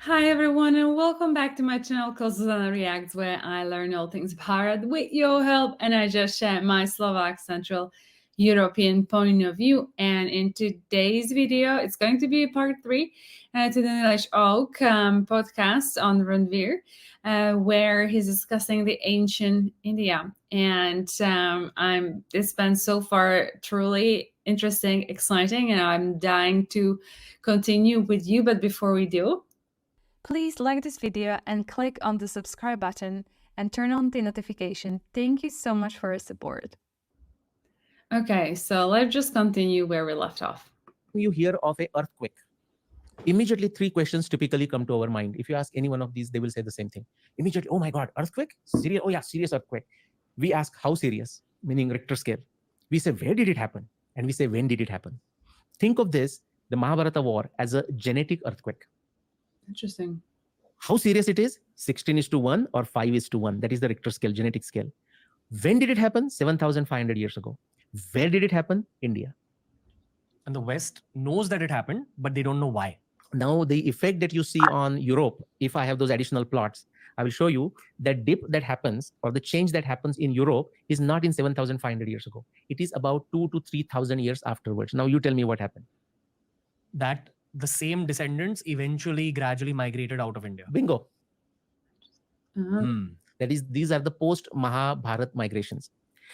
Hi everyone and welcome back to my channel called zuzanareacts, where I learn all things Bharat with your help, and I just share my Slovak Central European point of view. And in today's video, it's going to be part 3 to the Nilesh Oak podcast on Ranveer, where he's discussing the ancient India. And it's been so far truly interesting, exciting, and I'm dying to continue with you. But before we do, please like this video and click on the subscribe button and turn on the notification. Thank you so much for your support. Okay, so let's just continue where we left off. You hear of an earthquake. Immediately, 3 questions typically come to our mind. If you ask any one of these, they will say the same thing. Immediately, oh my God, earthquake? Serious? Oh yeah, serious earthquake. We ask how serious, meaning Richter scale. We say, where did it happen? And we say, when did it happen? Think of this, the Mahabharata war, as a genetic earthquake. Interesting. How serious it is? 16:1 or 5:1. That is the Richter scale, genetic scale. When did it happen? 7,500 years ago. Where did it happen? India. And the West knows that it happened, but they don't know why. Now, the effect that you see on Europe, if I have those additional plots, I will show you that dip that happens, or the change that happens in Europe, is not in 7,500 years ago. It is about 2,000 to 3,000 years afterwards. Now, you tell me what happened. That the same descendants eventually gradually migrated out of India. Bingo. Uh-huh. That is, these are the post-Mahabharat migrations.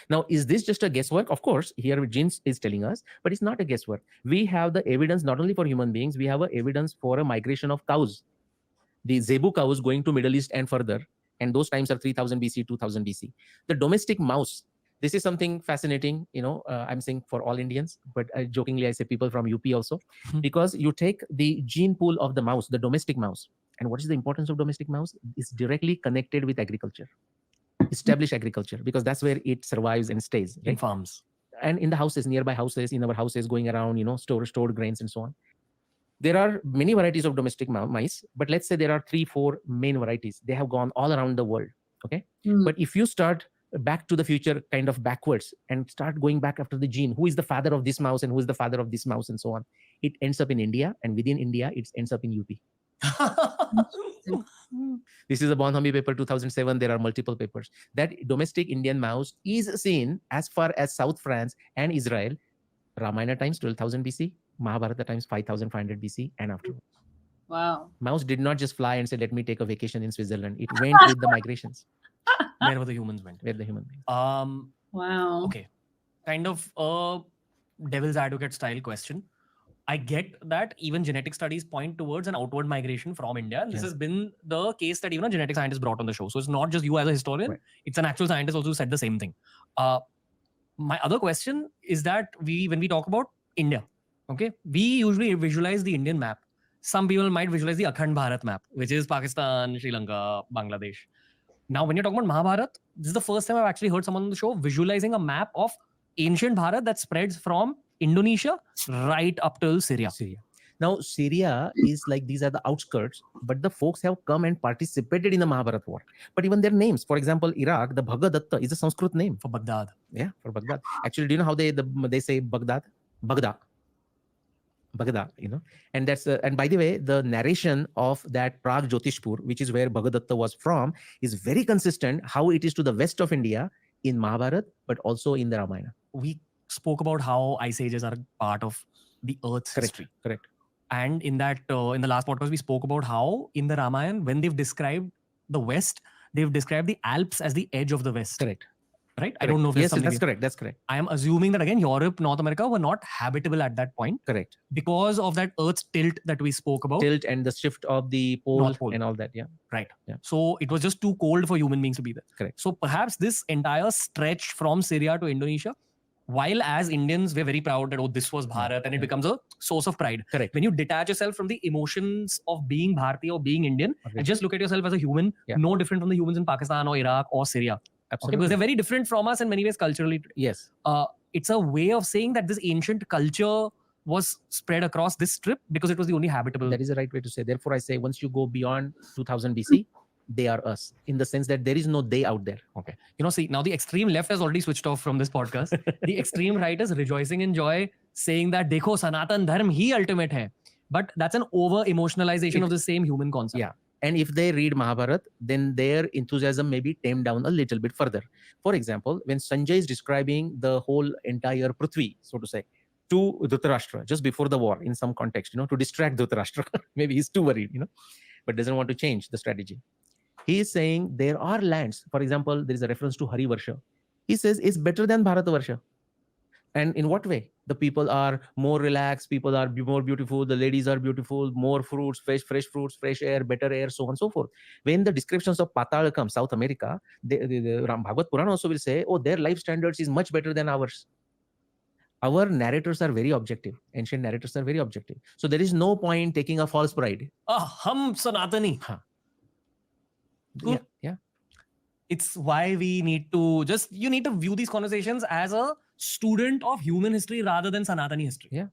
Now, is this just a guesswork? Of course, here genes is telling us, but it's not a guesswork. We have the evidence not only for human beings, we have evidence for a migration of cows. The Zebu cows going to Middle East and further, and those times are 3000 BC, 2000 BC. The domestic mouse, this is something fascinating, I'm saying for all Indians, but jokingly I say people from UP also, because you take the gene pool of the mouse, the domestic mouse, and what is the importance of domestic mouse? It's directly connected with agriculture. Establish agriculture, because that's where it survives and stays, right? In farms and in the houses, nearby houses, in our houses, going around, stored grains and so on. There are many varieties of domestic mice, but let's say there are 3-4 main varieties. They have gone all around the world. Okay. But if you start back to the future, kind of backwards, and start going back after the gene, who is the father of this mouse and who is the father of this mouse and so on, it ends up in India, and within India it ends up in UP. This is a Bonhomie paper 2007. There are multiple papers. That domestic Indian mouse is seen as far as South France and Israel. Ramayana times 12,000 BC, Mahabharata times 5,500 BC, and afterwards. Wow. Mouse did not just fly and say, let me take a vacation in Switzerland. It went with the migrations. wherever the humans went. Where the human beings. Wow. Okay. Kind of a devil's advocate style question. I get that even genetic studies point towards an outward migration from India. This has been the case that even a genetic scientist brought on the show. So it's not just you as a historian. Right. It's an actual scientist also who said the same thing. My other question is that when we talk about India, okay, we usually visualize the Indian map. Some people might visualize the Akhand Bharat map, which is Pakistan, Sri Lanka, Bangladesh. Now, when you're talking about Mahabharat, this is the first time I've actually heard someone on the show visualizing a map of ancient Bharat that spreads from Indonesia right up till Syria. Now, Syria is like, these are the outskirts, but the folks have come and participated in the Mahabharat war. But even their names, for example, Iraq, the Bhagadatta is a Sanskrit name. For Baghdad. Yeah, for Baghdad. Actually, do you know how they say Baghdad? Baghdad, and that's and by the way, the narration of that Prague Jyotishpur, which is where Bhagadatta was from, is very consistent how it is to the west of India in Mahabharata, but also in the Ramayana. We spoke about how ice ages are part of the Earth's history. Correct. And in that, in the last podcast, we spoke about how in the Ramayan, when they've described the West, they've described the Alps as the edge of the West. Correct. Right? I don't know if there's something. That's correct. I am assuming that again, Europe, North America were not habitable at that point. Correct. Because of that Earth's tilt that we spoke about. Tilt and the shift of the pole and all that. Yeah. Right. Yeah. So it was just too cold for human beings to be there. Correct. So perhaps this entire stretch from Syria to Indonesia, while as Indians, we're very proud that, this was Bharat, and it becomes a source of pride. Correct. When you detach yourself from the emotions of being Bharati or being Indian, and just look at yourself as a human, no different from the humans in Pakistan or Iraq or Syria. Absolutely. Because they're very different from us in many ways culturally. Yes. It's a way of saying that this ancient culture was spread across this strip because it was the only habitable. That is the right way to say. Therefore, I say once you go beyond 2000 BC, they are us, in the sense that there is no they out there. Okay. See, now the extreme left has already switched off from this podcast. The extreme right is rejoicing in joy, saying that, dekho, Sanatan Dharm hi ultimate hai. But that's an over emotionalization of the same human concept. Yeah. And if they read Mahabharata, then their enthusiasm may be tamed down a little bit further. For example, when Sanjay is describing the whole entire Prithvi, so to say, to Dhritarashtra just before the war, in some context, to distract Dhritarashtra. Maybe he's too worried, but doesn't want to change the strategy. He is saying there are lands. For example, there is a reference to Hari Varsha. He says it's better than Bharata Varsha. And in what way? The people are more relaxed, people are more beautiful, the ladies are beautiful, more fruits, fresh fruits, fresh air, better air, so on and so forth. When the descriptions of Patal come, South America, the Bhagavad Puran also will say, oh, their life standards is much better than ours. Our narrators are very objective. Ancient narrators are very objective. So there is no point taking a false pride. Hum Sanatani. Yeah. It's why we need to you need to view these conversations as a student of human history rather than Sanatani history. Yeah.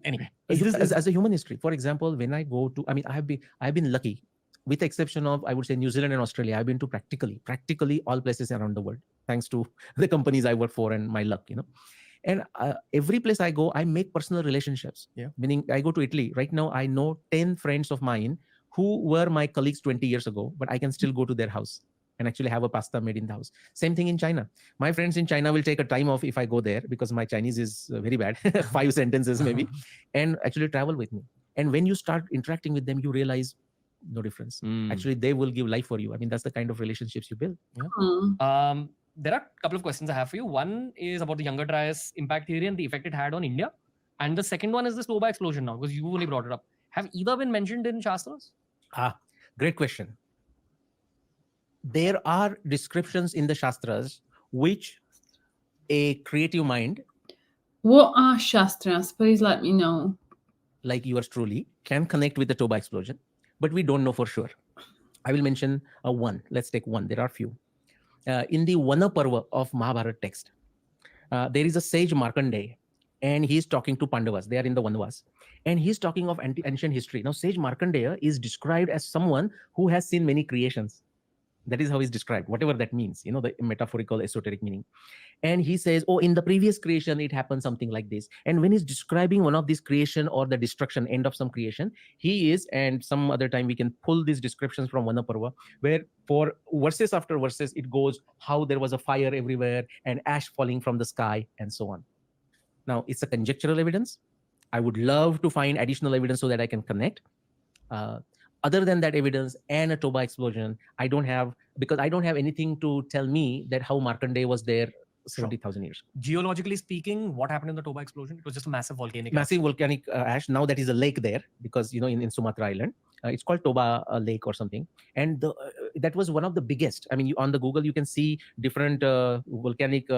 Anyway, as a human history, for example, when I go to, I've been lucky, with the exception of, I would say, New Zealand and Australia. I've been to practically all places around the world, thanks to the companies I work for and my luck, And every place I go, I make personal relationships. Yeah. Meaning, I go to Italy right now. I know 10 friends of mine who were my colleagues 20 years ago, but I can still go to their house and actually have a pasta made in the house. Same thing in China. My friends in China will take a time off if I go there, because my Chinese is very bad, 5 sentences maybe, and actually travel with me. And when you start interacting with them, you realize no difference. Actually, they will give life for you. I mean, that's the kind of relationships you build. Yeah. There are a couple of questions I have for you. One is about the Younger Dryas impact theory and the effect it had on India. And the second one is the Toba explosion now, because you only brought it up. Have either been mentioned in Shastras? Great question. There are descriptions in the Shastras which a creative mind. What are Shastras? Please let me know. Like yours truly can connect with the Toba explosion, but we don't know for sure. I will mention one. Let's take one. There are few. In the Vana Parva of Mahabharata text, there is a sage Markandeya, and he's talking to Pandavas. They are in the Vanavas, and he's talking of ancient history. Now, sage Markandeya is described as someone who has seen many creations. That is how he's described, whatever that means, the metaphorical, esoteric meaning. And he says, oh, in the previous creation, it happened something like this. And when he's describing one of these creation or the destruction, end of some creation, he is, and some other time we can pull these descriptions from Vana Parva, where for verses after verses, it goes how there was a fire everywhere and ash falling from the sky and so on. Now, it's a conjectural evidence. I would love to find additional evidence so that I can connect. Other than that evidence and a Toba explosion, I don't have anything to tell me that how Markandeya was there 70,000 years. Geologically speaking, what happened in the Toba explosion? It was just a massive volcanic ash. Now that is a lake there, because in Sumatra Island, it's called Toba Lake or something, and that was one of the biggest. I mean, on the Google you can see different volcanic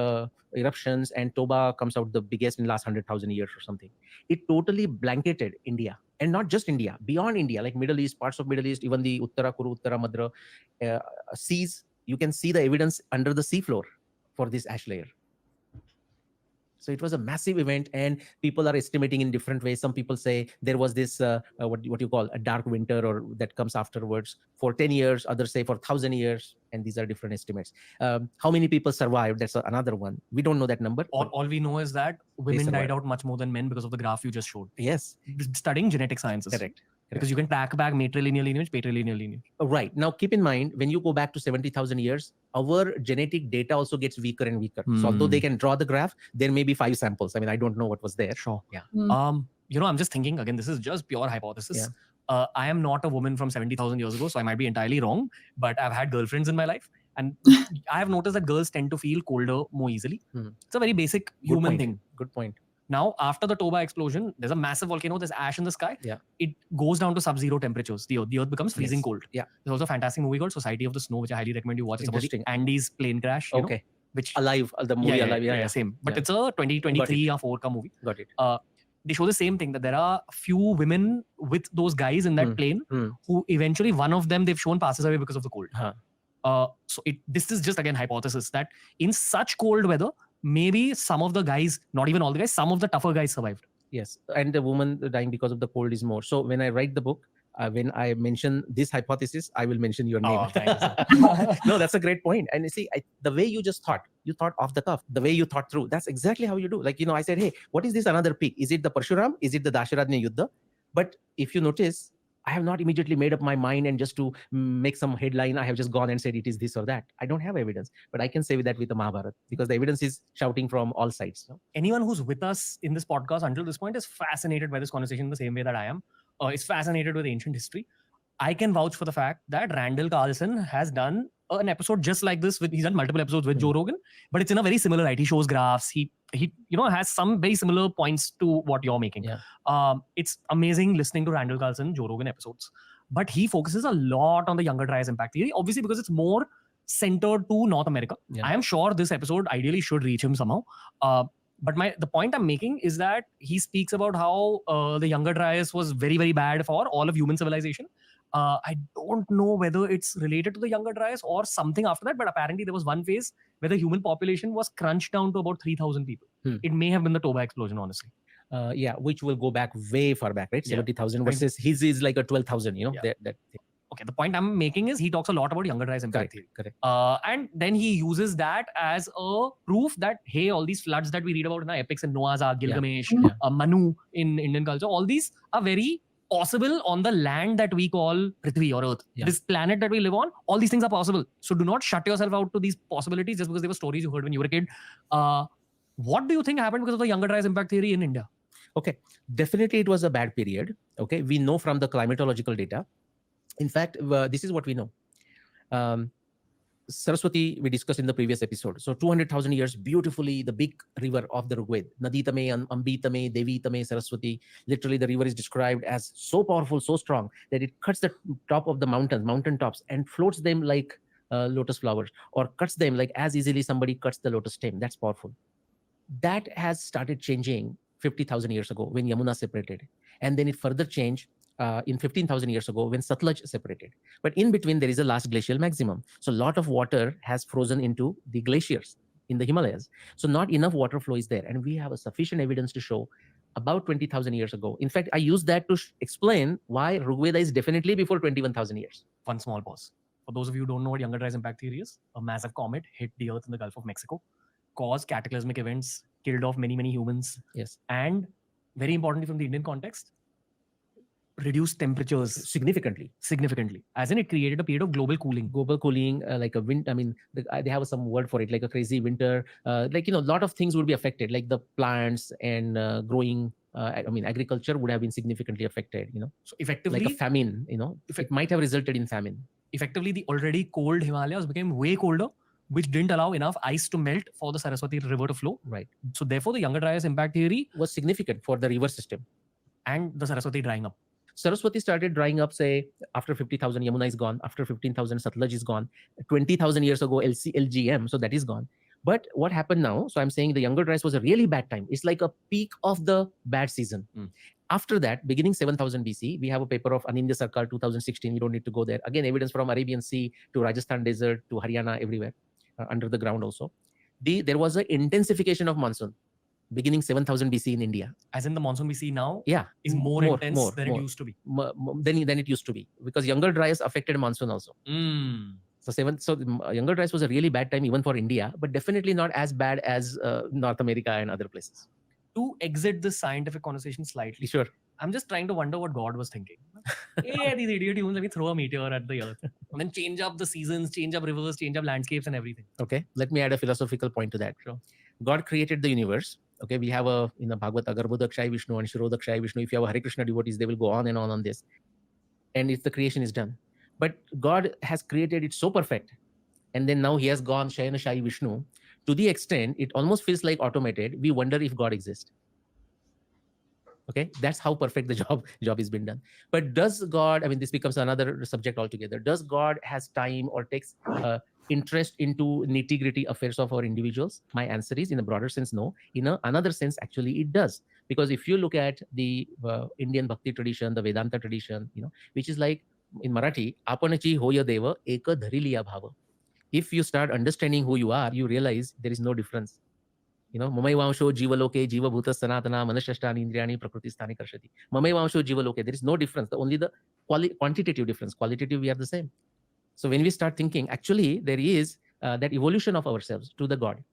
eruptions, and Toba comes out the biggest in the last 100,000 years or something. It totally blanketed India, and not just India, beyond India, like Middle East, parts of Middle East, even the Uttara Kuru, Uttara Madra seas. You can see the evidence under the seafloor for this ash layer. So it was a massive event, and people are estimating in different ways. Some people say there was this, what you call a dark winter, or that comes afterwards for 10 years. Others say for 1,000 years. And these are different estimates. How many people survived? That's another one. We don't know that number. All we know is that women died out much more than men because of the graph you just showed. Yes. Studying genetic sciences. Correct. Because you can track back matrilineal lineage, patrilineal lineage. Right. Now, keep in mind, when you go back to 70,000 years, our genetic data also gets weaker and weaker. So although they can draw the graph, there may be 5 samples. I mean, I don't know what was there. Sure. Yeah. I'm just thinking, again, this is just pure hypothesis. Yeah. I am not a woman from 70,000 years ago, so I might be entirely wrong, but I've had girlfriends in my life. And I have noticed that girls tend to feel colder more easily. It's a very basic human thing. Good point. Now, after the Toba explosion, there's a massive volcano, there's ash in the sky. Yeah. It goes down to sub-zero temperatures. The earth becomes freezing cold. Yeah. There's also a fantastic movie called Society of the Snow, which I highly recommend you watch. It's about the Andes plane crash. You know, which Alive, the movie Alive. Yeah, same. But it's a 2023 or 4 ka movie. Got it. They show the same thing, that there are a few women with those guys in that plane who eventually, one of them they've shown passes away because of the cold. So this is just, again, hypothesis that in such cold weather, maybe some of the guys, not even all the guys, some of the tougher guys survived. Yes. And the woman dying because of the cold is more. So when I write the book, when I mention this hypothesis, I will mention your name. No, that's a great point. And you see, the way you thought off the cuff, the way you thought through, that's exactly how you do. Like, I said, hey, what is this another peak? Is it the Parshuram? Is it the Dasharatha Yuddha? But if you notice, I have not immediately made up my mind and just to make some headline, I have just gone and said it is this or that. I don't have evidence, but I can say that with the Mahabharata because the evidence is shouting from all sides. No? Anyone who's with us in this podcast until this point is fascinated by this conversation in the same way that I am. Is fascinated with ancient history. I can vouch for the fact that Randall Carlson has done an episode just like this. He's done multiple episodes with Joe Rogan, but it's in a very similar light. He shows graphs. He has some very similar points to what you're making. Yeah. It's amazing listening to Randall Carlson, Joe Rogan episodes. But he focuses a lot on the younger Dryas impact theory, obviously because it's more centered to North America. Yeah. I am sure this episode ideally should reach him somehow. But the point I'm making is that he speaks about how the younger Dryas was very, very bad for all of human civilization. I don't know whether it's related to the younger Dryas or something after that, but apparently there was one phase where the human population was crunched down to about 3,000 people. It may have been the Toba explosion, honestly. Yeah, which will go back way far back, right? 70,000 versus his is like a 12,000, that thing. Okay, the point I'm making is he talks a lot about younger Dryas impact theory. Correct. And then he uses that as a proof that, hey, all these floods that we read about in our epics and Noah's Ark, Gilgamesh, Manu in Indian culture, all these are very possible on the land that we call Prithvi or Earth. Yeah. This planet that we live on, all these things are possible. So do not shut yourself out to these possibilities just because they were stories you heard when you were a kid. What do you think happened because of the younger Dryas impact theory in India? Okay, definitely it was a bad period. Okay, we know from the climatological data. In fact, this is what we know. Saraswati, we discussed in the previous episode. So 200,000 years, beautifully, the big river of the Rigved, Nadi Tame, Ambi Tame, Devi Tame, Saraswati. Literally, the river is described as so powerful, so strong that it cuts the top of the mountain tops and floats them like lotus flowers, or cuts them like as easily somebody cuts the lotus stem. That's powerful. That has started changing 50,000 years ago when Yamuna separated. And then it further changed in 15,000 years ago when Satluj separated. But in between, there is a last glacial maximum. So a lot of water has frozen into the glaciers in the Himalayas. So not enough water flow is there. And we have a sufficient evidence to show about 20,000 years ago. In fact, I use that to explain why Rigveda is definitely before 21,000 years. One small pause. For those of you who don't know what younger Dryas impact theory is, a massive comet hit the Earth in the Gulf of Mexico, caused cataclysmic events, killed off many, many humans. Yes. And very importantly from the Indian context, reduced temperatures significantly, as in it created a period of global cooling, like a wind. I mean, they have some word for it, like a crazy winter. A lot of things would be affected, like the plants and growing. Agriculture would have been significantly affected. So effectively, like a famine. It might have resulted in famine. Effectively, the already cold Himalayas became way colder, which didn't allow enough ice to melt for the Saraswati river to flow. Right. So therefore, the younger Dryas impact theory was significant for the river system, and the Saraswati drying up. Saraswati started drying up, say, after 50,000, Yamuna is gone. After 15,000, Satluj is gone. 20,000 years ago, LGM, so that is gone. But what happened now? So I'm saying the younger Dryas was a really bad time. It's like a peak of the bad season. After that, beginning 7000 BC, we have a paper of Anindya Sarkar, 2016. We don't need to go there. Again, evidence from Arabian Sea to Rajasthan desert to Haryana, everywhere, under the ground also. There was an intensification of monsoon. Beginning 7000 BC in India. As in the monsoon we see now is more intense than it used to be. Than it used to be. Because younger Dryas affected monsoon also. So younger Dryas was a really bad time even for India, but definitely not as bad as North America and other places. To exit this scientific conversation slightly. Sure. I'm just trying to wonder what God was thinking. Hey, these idiot humans, let me throw a meteor at the earth. And then change up the seasons, change up rivers, change up landscapes and everything. Okay, let me add a philosophical point to that. Sure. God created the universe. Okay, we have in the Bhagavata, Garbhodakshaya Vishnu and Shirodakshaya Vishnu. If you have a Hare Krishna devotees, they will go on and on this. And if the creation is done. But God has created it so perfect. And then now he has gone Shayana Shayi Vishnu. To the extent, it almost feels like automated. We wonder if God exists. Okay, that's how perfect the job has been done. But does God, this becomes another subject altogether. Does God has time or takes interest into nitty-gritty affairs of our individuals? My answer is, in a broader sense, no. In another sense, actually, it does. Because if you look at the Indian Bhakti tradition, the Vedanta tradition, which is like in Marathi, apanachi hoya deva eka dhariliya bhava. If you start understanding who you are, you realize there is no difference. Mamaivansho jivaloke jiva bhuta sanatana manashashtani indriyani prakriti sthani karshati. Mamaivansho jivaloke, there is no difference. Only the quantitative difference. Qualitative, we are the same. So when we start thinking, actually, there is that evolution of ourselves to the God.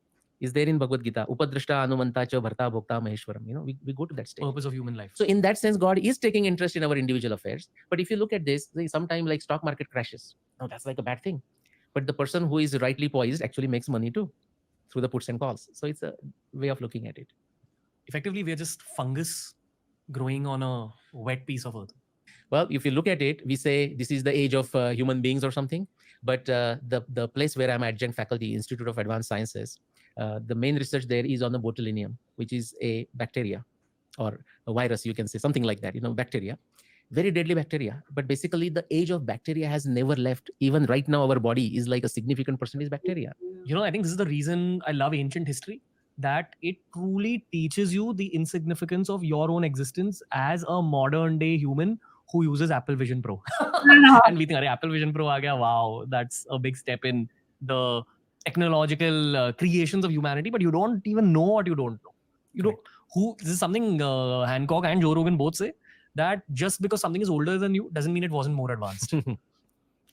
is there in Bhagavad Gita. Upadrashta Anumanta cha Bharta Bhokta Maheshwaram. We go to that stage. Purpose of human life. So in that sense, God is taking interest in our individual affairs. But if you look at this, sometimes like stock market crashes. Now that's like a bad thing. But the person who is rightly poised actually makes money too through the puts and calls. So it's a way of looking at it. Effectively, we're just fungus growing on a wet piece of earth. Well, if you look at it, we say this is the age of human beings or something. But the place where I'm adjunct faculty, Institute of Advanced Sciences, the main research there is on the botulinum, which is a bacteria or a virus, you can say, something like that, bacteria. Very deadly bacteria. But basically, the age of bacteria has never left. Even right now, our body is like a significant percentage bacteria. I think this is the reason I love ancient history, that it truly teaches you the insignificance of your own existence as a modern day human who uses Apple Vision Pro. And we think, Apple Vision Pro aa gaya, wow, that's a big step in the technological creations of humanity, but you don't even know what you don't know. This is something Hancock and Joe Rogan both say, that just because something is older than you doesn't mean it wasn't more advanced.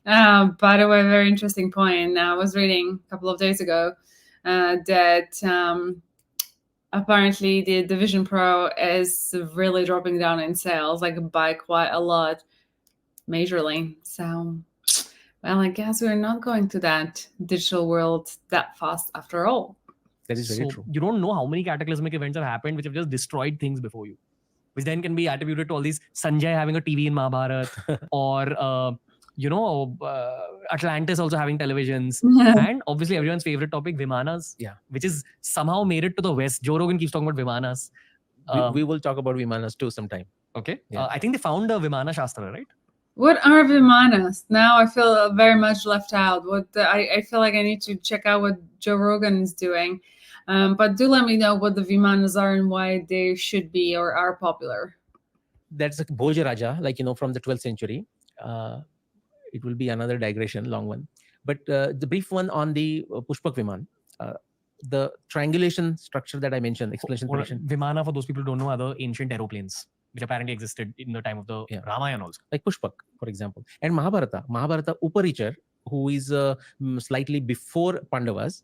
By the way, very interesting point. I was reading a couple of days ago that apparently the Vision Pro is really dropping down in sales, like by quite a lot, majorly. So, well, I guess we're not going to that digital world that fast after all. That is very true. You don't know how many cataclysmic events have happened which have just destroyed things before you, which then can be attributed to all these Sanjay having a TV in Mahabharata or Atlantis also having televisions. And obviously everyone's favorite topic, Vimanas, which is somehow made it to the West. Joe Rogan keeps talking about Vimanas. We will talk about Vimanas too sometime. Okay. I think they found a Vimana Shastra, right? What are Vimanas? Now I feel very much left out. I feel like I need to check out what Joe Rogan is doing. But do let me know what the Vimanas are and why they should be or are popular. That's a Bhoja Raja, from the 12th century. It will be another digression, long one. But the brief one on the Pushpak Viman, the triangulation structure that I mentioned, explanation. Vimana, for those people who don't know, are the ancient aeroplanes, which apparently existed in the time of the Ramayana also. Like Pushpak, for example. And Mahabharata Uparichar, who is slightly before Pandavas,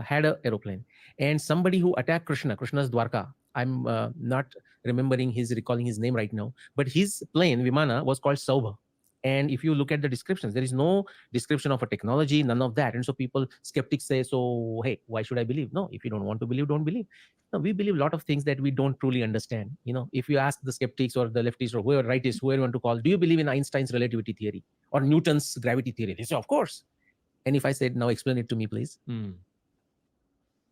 had an aeroplane. And somebody who attacked Krishna's Dwarka, I'm not recalling his name right now, but his plane, Vimana, was called Saubha. And if you look at the descriptions, there is no description of a technology, none of that. And so skeptics say, so, hey, why should I believe? No, if you don't want to believe, don't believe. No, we believe a lot of things that we don't truly understand. If you ask the skeptics or the leftists or whoever, rightists, whoever you want to call, do you believe in Einstein's relativity theory or Newton's gravity theory? They say, of course. And if I said, now explain it to me, please.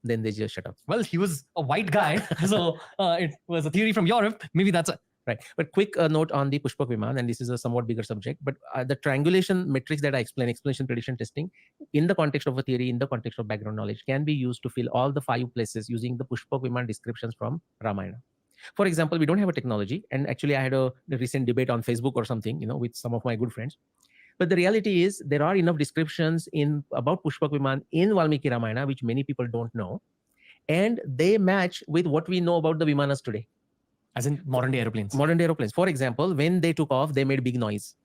Then they just shut up. Well, he was a white guy, so it was a theory from Europe. Maybe that's right. But quick note on the Pushpak Viman, and this is a somewhat bigger subject, but the triangulation metrics that I explain, explanation, prediction, testing, in the context of a theory, in the context of background knowledge, can be used to fill all the 5 places using the Pushpak Viman descriptions from Ramayana. For example, we don't have a technology, and actually I had a recent debate on Facebook or something, with some of my good friends. But the reality is there are enough descriptions about Pushpak Viman in Valmiki Ramayana, which many people don't know. And they match with what we know about the Vimanas today. As in modern day aeroplanes. Modern day aeroplanes. For example, when they took off, they made big noise.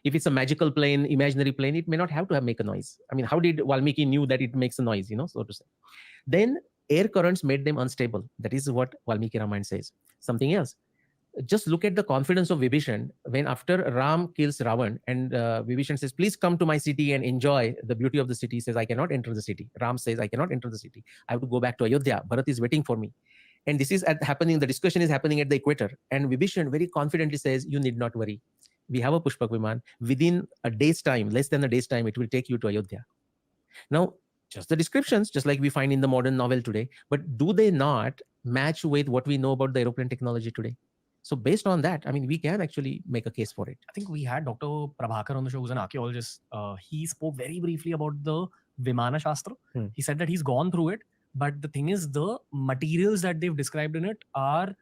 If it's a magical plane, imaginary plane, it may not have to make a noise. I mean, how did Valmiki knew that it makes a noise, so to say? Then air currents made them unstable. That is what Valmiki Ramayana says. Something else. Just look at the confidence of Vibhishan when after Ram kills Ravan and Vibhishan says, please come to my city and enjoy the beauty of the city. He says, I cannot enter the city. Ram says, I cannot enter the city. I have to go back to Ayodhya. Bharat is waiting for me. And this is happening, the discussion is happening at the equator. And Vibhishan very confidently says, you need not worry. We have a Pushpak Viman. Within a day's time, less than a day's time, it will take you to Ayodhya. Now, just the descriptions, just like we find in the modern novel today, but do they not match with what we know about the aeroplane technology today? So based on that, I mean, we can actually make a case for it. I think we had Dr. Prabhakar on the show, who's an archaeologist. He spoke very briefly about the Vimana Shastra. He said that he's gone through it. But the thing is, the materials that they've described in it are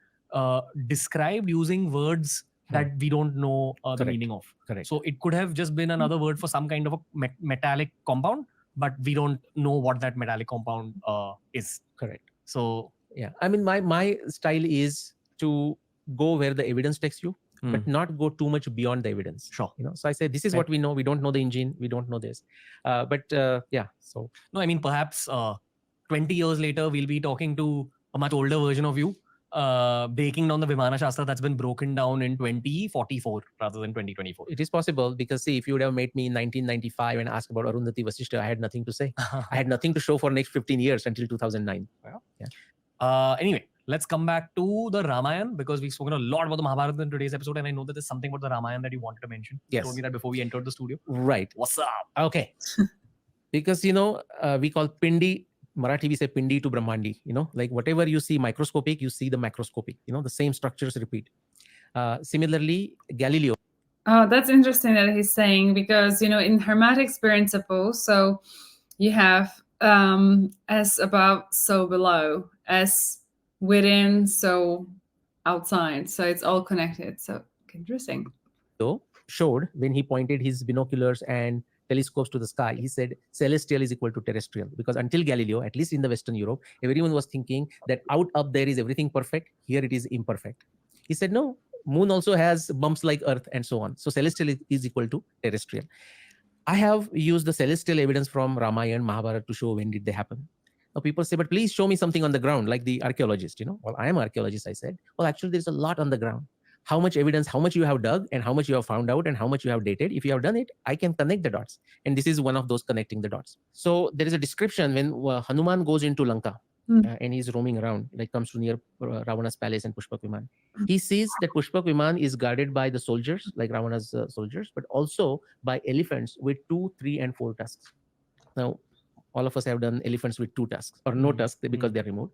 described using words that we don't know the meaning of. Correct. So it could have just been another word for some kind of a metallic compound, but we don't know what that metallic compound is. Correct. So yeah, I mean, my style is to go where the evidence takes you, but not go too much beyond the evidence. Sure. So I say, this is what we know. We don't know the engine. We don't know this. But yeah, so. No, I mean, perhaps 20 years later, we'll be talking to a much older version of you, breaking down the Vimana Shastra that's been broken down in 2044 rather than 2024. It is possible because see, if you would have met me in 1995 and asked about Arundhati Vasishtha, I had nothing to say. I had nothing to show for next 15 years until 2009. Anyway, let's come back to the Ramayan, because we've spoken a lot about the Mahabharata in today's episode, and I know that there's something about the Ramayan that you wanted to mention. You Yes. told me that before we entered the studio. Right. What's up? Okay. Because, we call Pindi, Marathi we say Pindi to Brahmandi, like whatever you see microscopic, you see the macroscopic, the same structures repeat. Similarly, Galileo. Oh, that's interesting that he's saying, because, in Hermetic principle, so you have as above, so below, as within, so outside. So it's all connected. So interesting. Showed when he pointed his binoculars and telescopes to the sky, he said celestial is equal to terrestrial, because until Galileo, at least in the Western Europe, everyone was thinking that out up there is everything perfect, here it is imperfect. He said no, moon also has bumps like Earth and so on. So celestial is equal to terrestrial. I have used the celestial evidence from Ramayan, Mahabharata to show when did they happen. Now people say, but please show me something on the ground, like the archaeologist. Well, I am an archaeologist, I said. Well, actually there's a lot on the ground. How much evidence, how much you have dug, and how much you have found out, and how much you have dated. If you have done it, I can connect the dots. And this is one of those connecting the dots. So there is a description when Hanuman goes into Lanka and he's roaming around, like comes to near Ravana's palace and Pushpak Viman. He sees that Pushpak Viman is guarded by the soldiers, like Ravana's soldiers, but also by elephants with 2, 3, and 4 tusks. Now, all of us have done elephants with 2 tusks or no tusks because they're removed.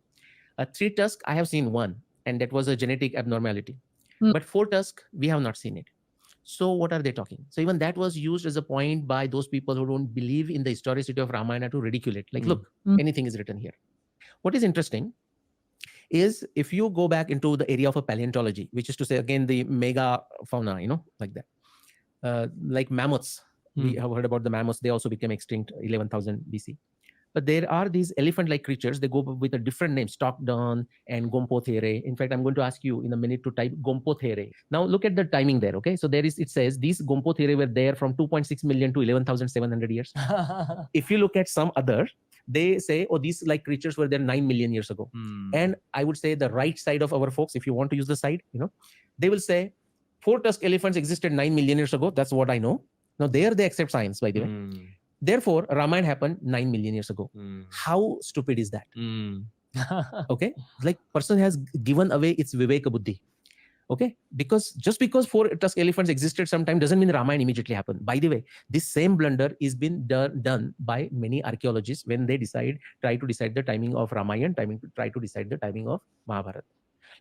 3 tusks, I have seen 1, and that was a genetic abnormality. But 4 tusks, we have not seen it. So what are they talking? So even that was used as a point by those people who don't believe in the historicity of Ramayana to ridicule it. Like, look, anything is written here. What is interesting is if you go back into the area of a paleontology, which is to say, again, the mega fauna, like that. Like mammoths. We have heard about the mammoths. They also became extinct 11,000 BC. But there are these elephant-like creatures. They go with a different name, Stockdon and Gompothere. In fact, I'm going to ask you in a minute to type Gompothere. Now look at the timing there, okay? So it says these Gompothere were there from 2.6 million to 11,700 years. If you look at some other, they say, oh, these like creatures were there 9 million years ago. And I would say the right side of our folks, if you want to use the side, they will say 4-tusked elephants existed 9 million years ago. That's what I know. Now there they accept science, by the way. Therefore, Ramayana happened 9 million years ago. How stupid is that? Okay, like person has given away its Viveka Buddhi. Okay, just because 4-tusked elephants existed sometime doesn't mean Ramayana immediately happened. By the way, this same blunder is been done by many archaeologists when they try to decide the timing of Ramayana, try to decide the timing of Mahabharata.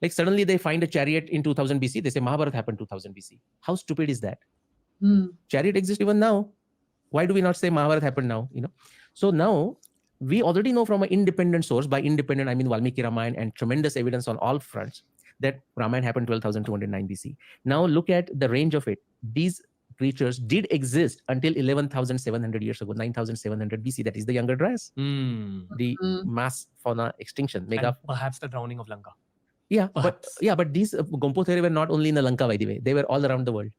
Like suddenly they find a chariot in 2000 BC. They say Mahabharata happened 2000 BC. How stupid is that? Chariot exists even now. Why do we not say Mahabharata happened now? So now we already know from an independent source, by independent I mean Valmiki Ramayana, and tremendous evidence on all fronts, that Ramayana happened 12,209 BC. Now look at the range of it. These creatures did exist until 11,700 years ago, 9,700 BC. That is the Younger Dryas, the mass fauna extinction, mega. And perhaps the drowning of Lanka. Yeah, but these Gompothere were not only in the Lanka, by the way. They were all around the world.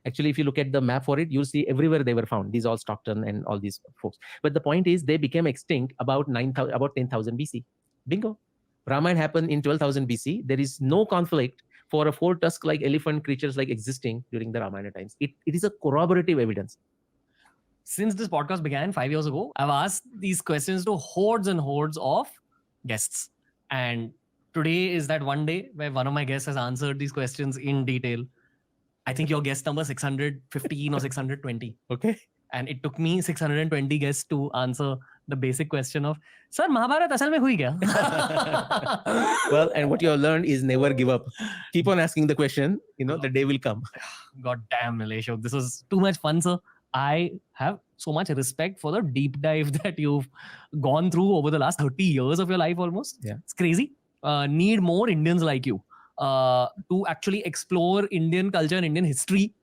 Actually, if you look at the map for it, you'll see everywhere they were found. These all Stockton and all these folks. But the point is, they became extinct about 10,000 BC. Bingo. Ramayana happened in 12,000 BC. There is no conflict for a 4-tusk like elephant creatures like existing during the Ramayana times. It is a corroborative evidence. Since this podcast began 5 years ago, I've asked these questions to hordes and hordes of guests. And today is that one day where one of my guests has answered these questions in detail. I think your guest number 615 or 620. Okay. And it took me 620 guests to answer the basic question of, Sir, Mahabharata asal mein hui kya? Well, and what you have learned is never give up. Keep on asking the question, the day will come. God damn, Nilesh Oak. This was too much fun, sir. I have so much respect for the deep dive that you've gone through over the last 30 years of your life almost. Yeah. It's crazy. Need more Indians like you. To actually explore Indian culture and Indian history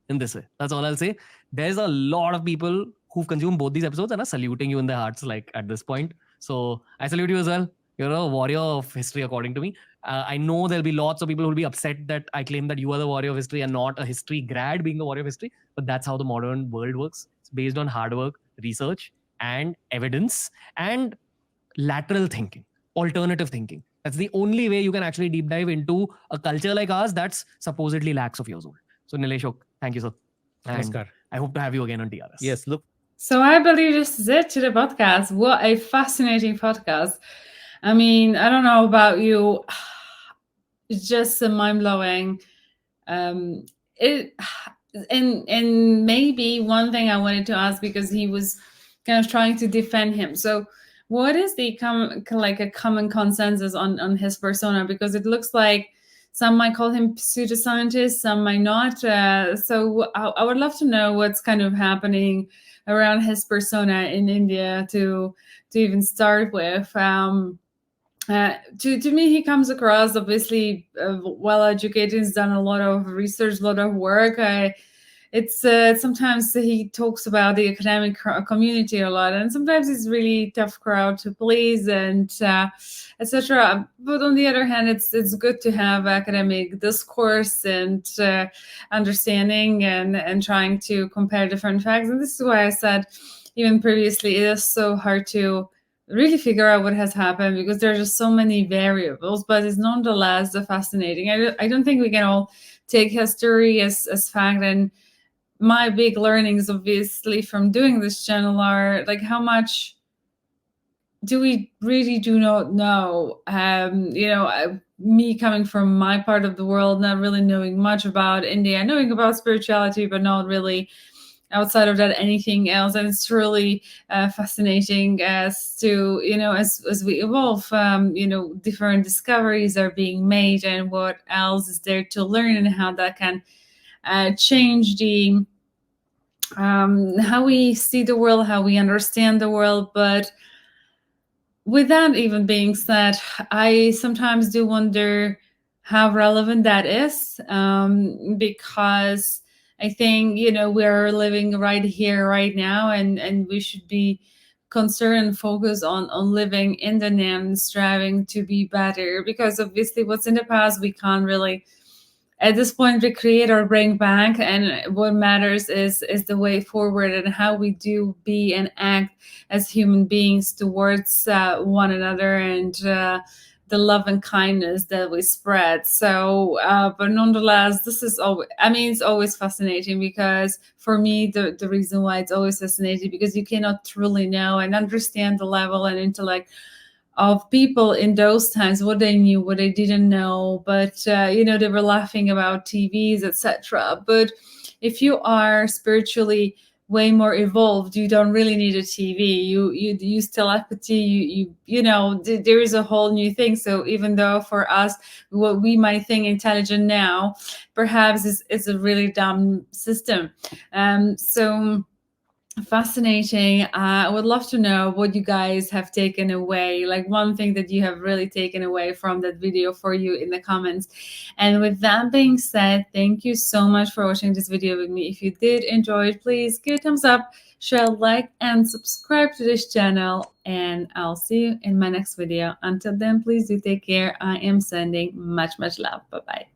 in this way. That's all I'll say. There's a lot of people who've consumed both these episodes and are saluting you in their hearts like at this point. So I salute you as well. You're a warrior of history according to me. I know there'll be lots of people who'll be upset that I claim that you are the warrior of history and not a history grad being the warrior of history. But that's how the modern world works. It's based on hard work, research, and evidence and lateral thinking, alternative thinking. That's the only way you can actually deep dive into a culture like ours that's supposedly lakhs of years old. So Nilesh Oak, thank you, sir. And Namaskar. I hope to have you again on TRS. Yes, look. So I believe this is it to the podcast. What a fascinating podcast. I mean, I don't know about you. It's just mind-blowing. And maybe one thing I wanted to ask, because he was kind of trying to defend him. So what is the common consensus on his persona? Because it looks like some might call him pseudoscientist, some might not. So I would love to know what's kind of happening around his persona in India to even start with. To me, he comes across obviously well educated. He's done a lot of research, a lot of work. It's sometimes he talks about the academic community a lot, and sometimes it's really tough crowd to please, and etc. But on the other hand, it's good to have academic discourse and understanding and trying to compare different facts. And this is why I said even previously, it is so hard to really figure out what has happened, because there are just so many variables, but it's nonetheless fascinating. I don't think we can all take history as fact. And my big learnings, obviously, from doing this channel are like, how much do we really do not know? Me coming from my part of the world, not really knowing much about India, knowing about spirituality, but not really outside of that anything else. And it's really fascinating as to, as we evolve, different discoveries are being made, and what else is there to learn, and how that can change the how we see the world, how we understand the world. But with that even being said, I sometimes do wonder how relevant that is, because I think, we're living right here, right now, and we should be concerned and focused on living in the now and striving to be better, because obviously what's in the past we can't really at this point recreate or bring back, and what matters is the way forward, and how we do be and act as human beings towards one another, and the love and kindness that we spread. So but nonetheless, this is always, it's always fascinating, because for me, the reason why it's always fascinating, because you cannot truly know and understand the level and intellect of people in those times, what they knew, what they didn't know. But they were laughing about TVs, etc. But if you are spiritually way more evolved, you don't really need a TV. You use telepathy. There is a whole new thing. So even though for us, what we might think intelligent now, perhaps is a really dumb system. So fascinating. I would love to know what you guys have taken away, like one thing that you have really taken away from that video for you in the comments. And with that being said, thank you so much for watching this video with me. If you did enjoy it, please give a thumbs up, share, like, and subscribe to this channel, and I'll see you in my next video. Until then, please do take care. I am sending much love. Bye-bye.